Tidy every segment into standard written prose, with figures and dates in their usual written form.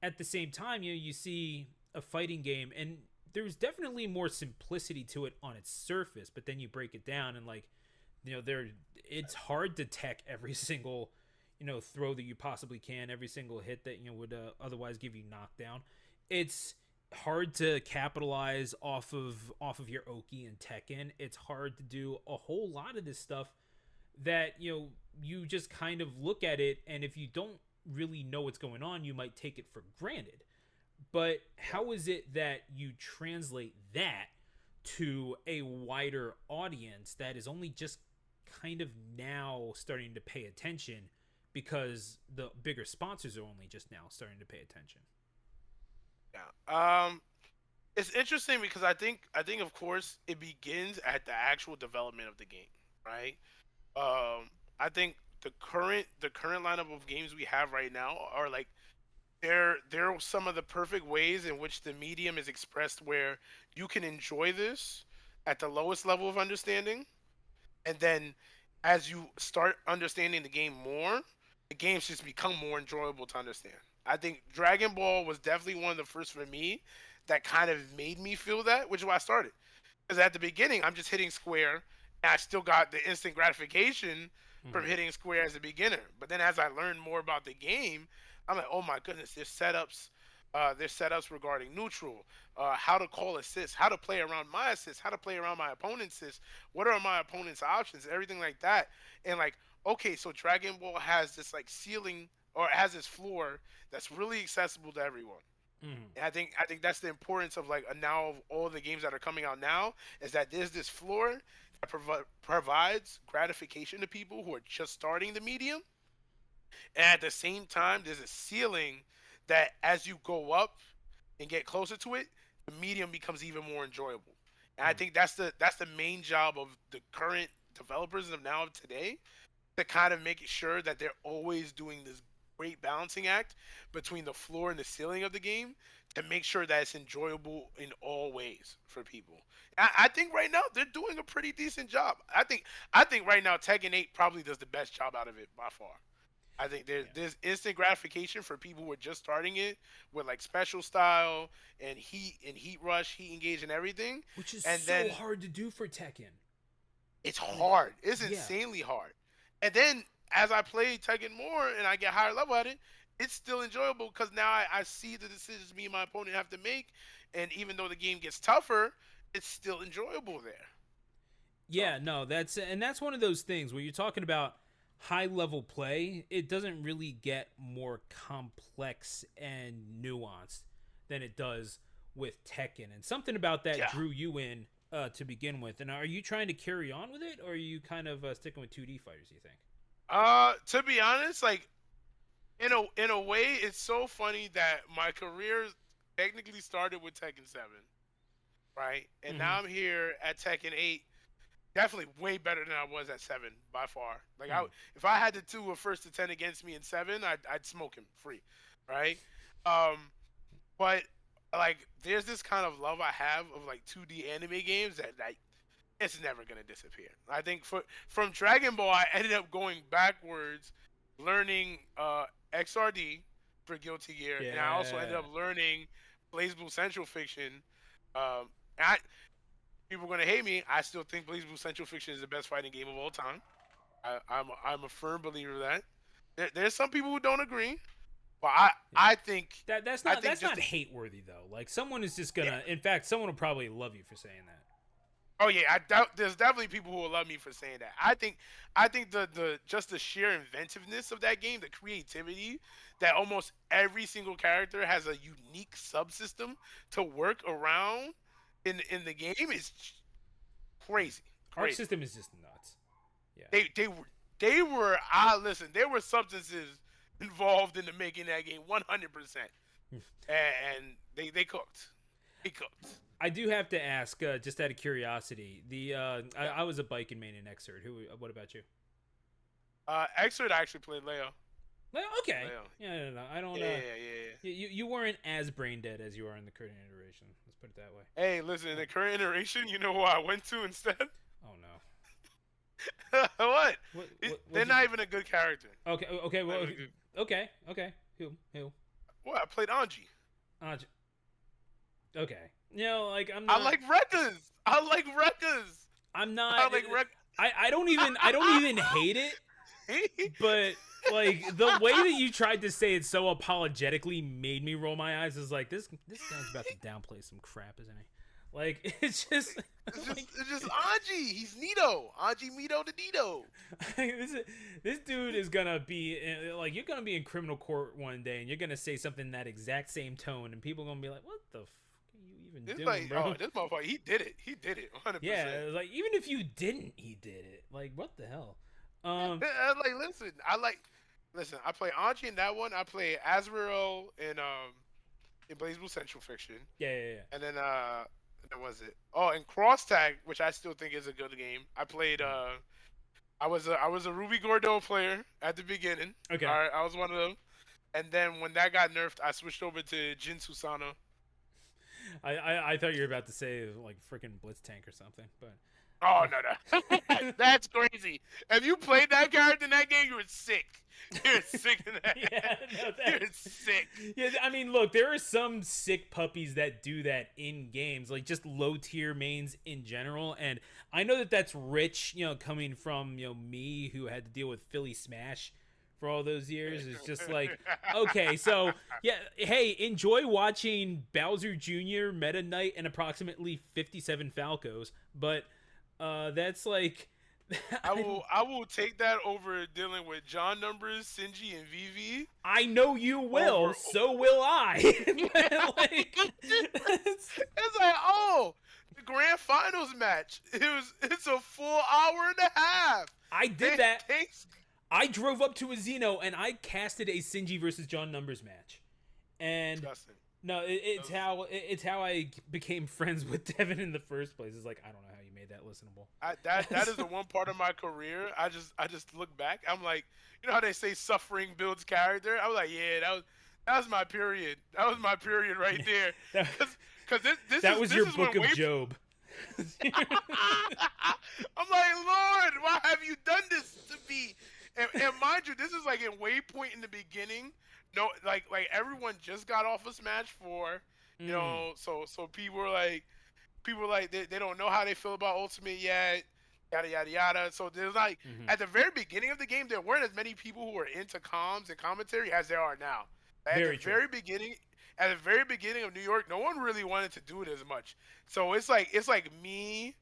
at the same time, you see a fighting game, and there's definitely more simplicity to it on its surface. But then you break it down, and like, there it's hard to tech every single throw that you possibly can, every single hit that would otherwise give you knockdown. It's hard to capitalize off of your Oki and Tekken. It's hard to do a whole lot of this stuff that you just kind of look at it, and if you don't really know what's going on, you might take it for granted. But how is it that you translate that to a wider audience that is only just kind of now starting to pay attention, because the bigger sponsors are only just now starting to pay attention? Yeah. It's interesting because I think of course it begins at the actual development of the game, right? I think the current lineup of games we have right now are like they're some of the perfect ways in which the medium is expressed where you can enjoy this at the lowest level of understanding, and then as you start understanding the game more, the games just become more enjoyable to understand. I think Dragon Ball was definitely one of the first for me that kind of made me feel that, which is why I started. Because at the beginning, I'm just hitting square, and I still got the instant gratification from Mm-hmm. hitting square as a beginner. But then as I learned more about the game, I'm like, oh my goodness, there's setups regarding neutral, how to call assists, how to play around my assists, how to play around my opponent's assists, what are my opponent's options, everything like that. And like, okay, so Dragon Ball has this like ceiling or has this floor that's really accessible to everyone. Mm-hmm. And I think that's the importance of like now of all the games that are coming out now is that there's this floor that provides gratification to people who are just starting the medium, and at the same time there's a ceiling that as you go up and get closer to it, the medium becomes even more enjoyable. And I Mm-hmm. think that's the main job of the current developers of now of today, to kind of make sure that they're always doing this great balancing act between the floor and the ceiling of the game to make sure that it's enjoyable in all ways for people. I think right now they're doing a pretty decent job. I think right now Tekken 8 probably does the best job out of it by far. I think there's Yeah. there's instant gratification for people who are just starting it with like special style and heat rush, heat engage and everything. Which is And so then hard to do for Tekken. it's Like, hard. It's yeah. insanely hard. And then as I play Tekken more and I get higher level at it, it's still enjoyable because now I see the decisions me and my opponent have to make. And even though the game gets tougher, it's still enjoyable there. So Yeah, no, that's one of those things where you're talking about high level play. It doesn't really get more complex and nuanced than it does with Tekken, and something about that yeah. drew you in to begin with. And are you trying to carry on with it, or are you kind of sticking with 2D fighters? You think? To be honest, like in a way, it's so funny that my career technically started with Tekken 7, right? And Mm-hmm. now I'm here at Tekken 8, definitely way better than I was at 7 by far. Like Mm. if I had the two of first to 10 against me in 7, I'd smoke him free, right? Um, but like there's this kind of love I have of like 2D anime games that like it's never gonna disappear. I think from Dragon Ball, I ended up going backwards, learning XRD for Guilty Gear, and I also ended Yeah. up learning Blaze Blue Central Fiction. And people are gonna hate me. I still think Blaze Blue Central Fiction is the best fighting game of all time. I'm a firm believer of that. There's some people who don't agree, but I Yeah. I think That that's I not think that's just not the, hate worthy though. Like, someone is just yeah. gonna. In fact, someone will probably love you for saying that. Oh yeah, I doubt there's definitely people who will love me for saying that. I think the just the sheer inventiveness of that game, the creativity that almost every single character has a unique subsystem to work around in the game is crazy, Arc crazy. system is just nuts. Yeah. Listen, there were substances involved in the making that game 100%. And they cooked. They cooked. I do have to ask, just out of curiosity, I was a biking main in Xrd. Who? What about you? Exert actually played Leo. Well, okay. Leo. Yeah, no, I don't. Yeah, yeah, yeah, yeah. You weren't as brain dead as you are in the current iteration. Let's put it that way. Hey, listen, in the current iteration, you know who I went to instead? Oh no. What? What? They're What'd you? not even a good character. Okay. Okay. Not Well. even a good. Okay. Okay. Who? Who? Well, I played Anji. Uh, okay. You know, like I like Rekkas. I like Rekkas. I'm not. I like Rek. I don't even hate it. But like the way that you tried to say it so apologetically made me roll my eyes. Is like this guy's about to downplay some crap, isn't he? Like it's just it's just Anji. He's Nito. Anji Mito the Nito. This dude is gonna be like, you're gonna be in criminal court one day and you're gonna say something in that exact same tone and people are gonna be like, what the fuck are you even doing, like, bro? Oh, this motherfucker, he did it 100%. Yeah, like even if you didn't, he did it. Like what the hell? Like, listen. I play Anji in that one. I play Azrael in Blaze Blue Central Fiction. Yeah. And then that was it. Oh, and Cross Tag, which I still think is a good game. I played. I was a Ruby Gordo player at the beginning. Okay. All right, I was one of them. And then when that got nerfed, I switched over to Jin Susano. I thought you were about to say like freaking Blitz Tank or something, but. Oh no. That's crazy. Have you played that character in that game? You were sick. You're sick in that. Yeah, no, you're sick. Yeah, I mean, look, there are some sick puppies that do that in games, like just low tier mains in general. And I know that that's rich, you know, coming from, you know, me who had to deal with Philly Smash for all those years. It's just like, okay, so yeah, hey, enjoy watching Bowser Jr., Meta Knight, and approximately 57 Falcos, but that's like. I will take that over dealing with John Numbers, Sinji, and Vivi. I know you will. So will I. Like, it's like, oh, the grand finals match. It's a full hour and a half. I did that. I drove up to a Xeno and I casted a Sinji versus John Numbers match. And Disgusting. No, it's how I became friends with Devin in the first place. It's like, I don't know how you made that listenable. That is the one part of my career. I just look back. I'm like, you know how they say suffering builds character? I was like, yeah, that was my period. That was my period right there. Because this was your book of Job. I'm like, Lord, why have you done this to me? And mind you, this is like in Waypoint in the beginning. No, like everyone just got off of Smash 4, you know, so people were like they don't know how they feel about Ultimate yet, yada yada yada. So there's like at the very beginning of the game, there weren't as many people who were into comms and commentary as there are now. At the very beginning of New York, no one really wanted to do it as much. So it's like me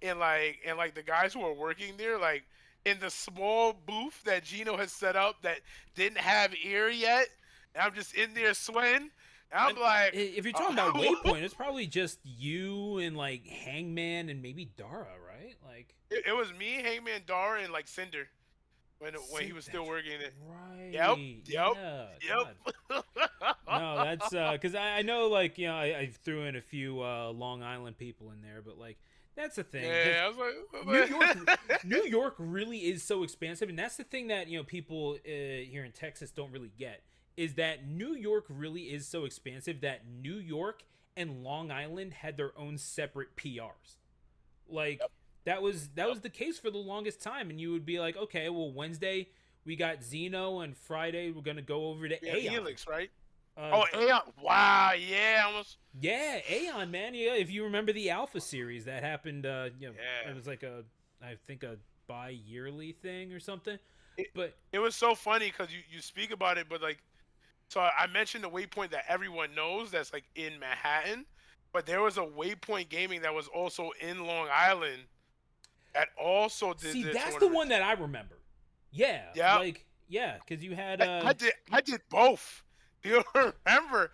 and like the guys who are working there, like in the small booth that Gino has set up that didn't have ear yet. And I'm just in there sweating. I'm like, if you're talking about Waypoint, it's probably just you and like Hangman and maybe Dara, right? Like it was me, Hangman, Dara, and like Cinder when he was still working it. Right. Yep. No, that's because I know, like, you know, I threw in a few Long Island people in there, but like. That's the thing. Yeah, I was like, New York really is so expansive, and that's the thing that, you know, people here in Texas don't really get, is that New York really is so expansive that New York and Long Island had their own separate PRs. Like that was the case for the longest time, and you would be like, okay, well, Wednesday we got Xeno, and Friday we're gonna go over to Aeon. Helix, right? Aeon! Wow, yeah, almost. Yeah, Aeon, man. Yeah, if you remember the Alpha series that happened, you know, it was like I think a bi-yearly thing or something. But it was so funny because you speak about it, but like, so I mentioned the Waypoint that everyone knows that's like in Manhattan, but there was a Waypoint Gaming that was also in Long Island that also did. See, that's the one that I remember. Yeah, like because you had. I did both. Do you remember?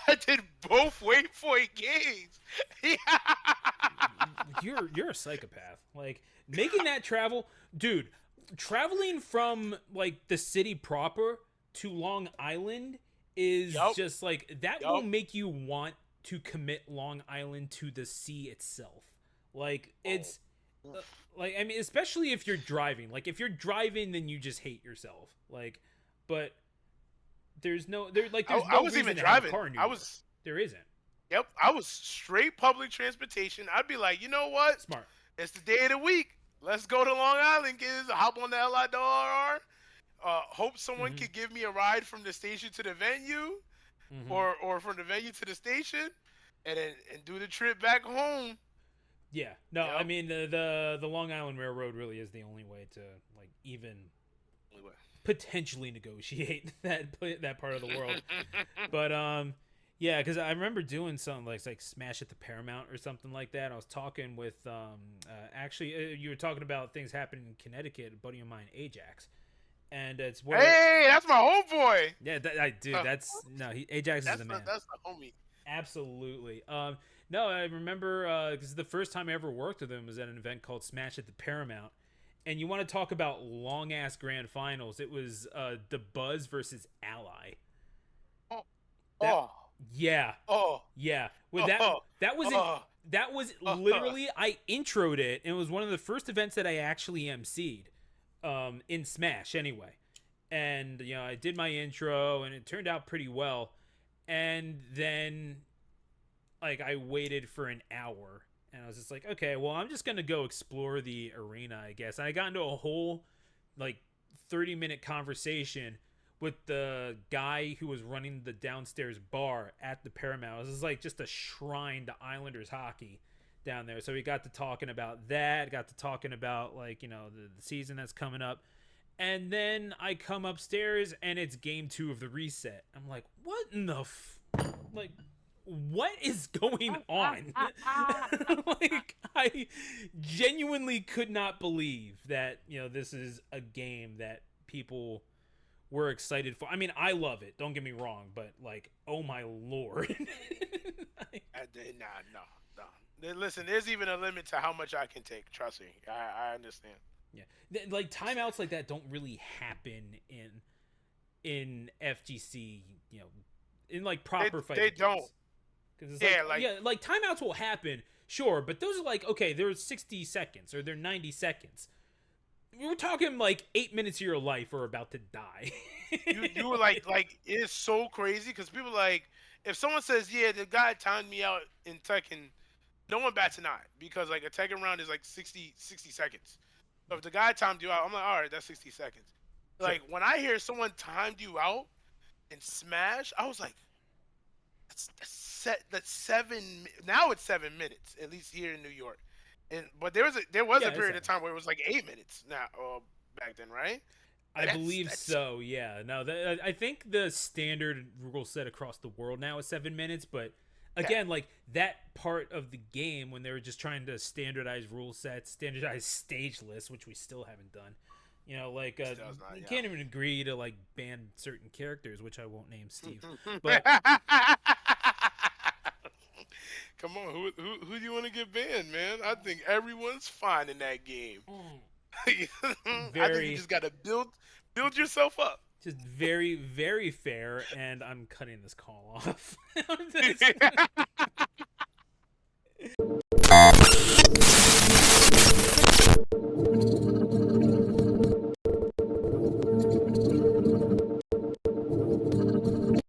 I did both Waypoint games. You're a psychopath. Like making that travel, dude. Traveling from like the city proper to Long Island is just like that will make you want to commit Long Island to the sea itself. Like it's like, I mean, especially if you're driving. Like if you're driving, then you just hate yourself. Like, but. There's no I wasn't even driving. There isn't. Yep, I was straight public transportation. I'd be like, you know what? Smart. It's the day of the week. Let's go to Long Island, kids. Hop on the LIRR. Hope someone could give me a ride from the station to the venue. Mm-hmm. or from the venue to the station, and do the trip back home. Yeah. No, I Yep. mean the Long Island Railroad really is the only way to like even Anyway. potentially negotiate that part of the world. But yeah, because I remember doing something like Smash at the Paramount or something like that. I was talking with actually you were talking about things happening in Connecticut. A buddy of mine, Ajax, and it's where Hey, that's my homeboy. yeah, I do. That's no, Ajax is the man. That's the homie. Absolutely. No, I remember because the first time I ever worked with him was at an event called Smash at the Paramount. And you want to talk about long ass grand finals? It was the Buzz versus Ally. Oh, That, oh, yeah, oh, yeah. Well, oh, that was oh, that was oh. literally I introed it, and it was one of the first events that I actually emceed, in Smash anyway. And I did my intro, and it turned out pretty well. And then, like, I waited for an hour, and I was just like, okay, well, I'm just gonna go explore the arena, I guess. And I got into a whole like 30-minute conversation with the guy who was running the downstairs bar at the Paramount. It was like just a shrine to Islanders hockey down there. So we got to talking about that, got to talking about like, the season that's coming up. And then I come upstairs and it's game 2 of the reset. I'm like, what in the like, what is going on? Like, I genuinely could not believe that, this is a game that people were excited for. I mean, I love it. Don't get me wrong, but like, oh my lord. No. Listen, there's even a limit to how much I can take. Trust me, I understand. Yeah, like timeouts like that don't really happen in FGC. In like proper fighting. They don't. Because it's like timeouts will happen, sure, but those are like, okay, they're 60 seconds or they're 90 seconds. We're talking like 8 minutes of your life are about to die. you were like it's so crazy because people like, if someone says, yeah, the guy timed me out in Tekken, no one bats an eye because like a Tekken round is like 60 seconds. So if the guy timed you out, I'm like, all right, that's 60 seconds. Like Sure. when I hear someone timed you out in Smash, I was like, that's 7. Now it's 7 minutes, at least here in New York. But there was a period of time where it was like 8 minutes now, back then, right? I believe so. Yeah. No, I think the standard rule set across the world now is 7 minutes, but again, like that part of the game when they were just trying to standardize rule sets, standardize stage lists, which we still haven't done. You can't even agree to like ban certain characters, which I won't name Steve. But come on, who do you want to get banned, man? I think everyone's fine in that game. I think you just gotta build yourself up. Just very, very fair, and I'm cutting this call off.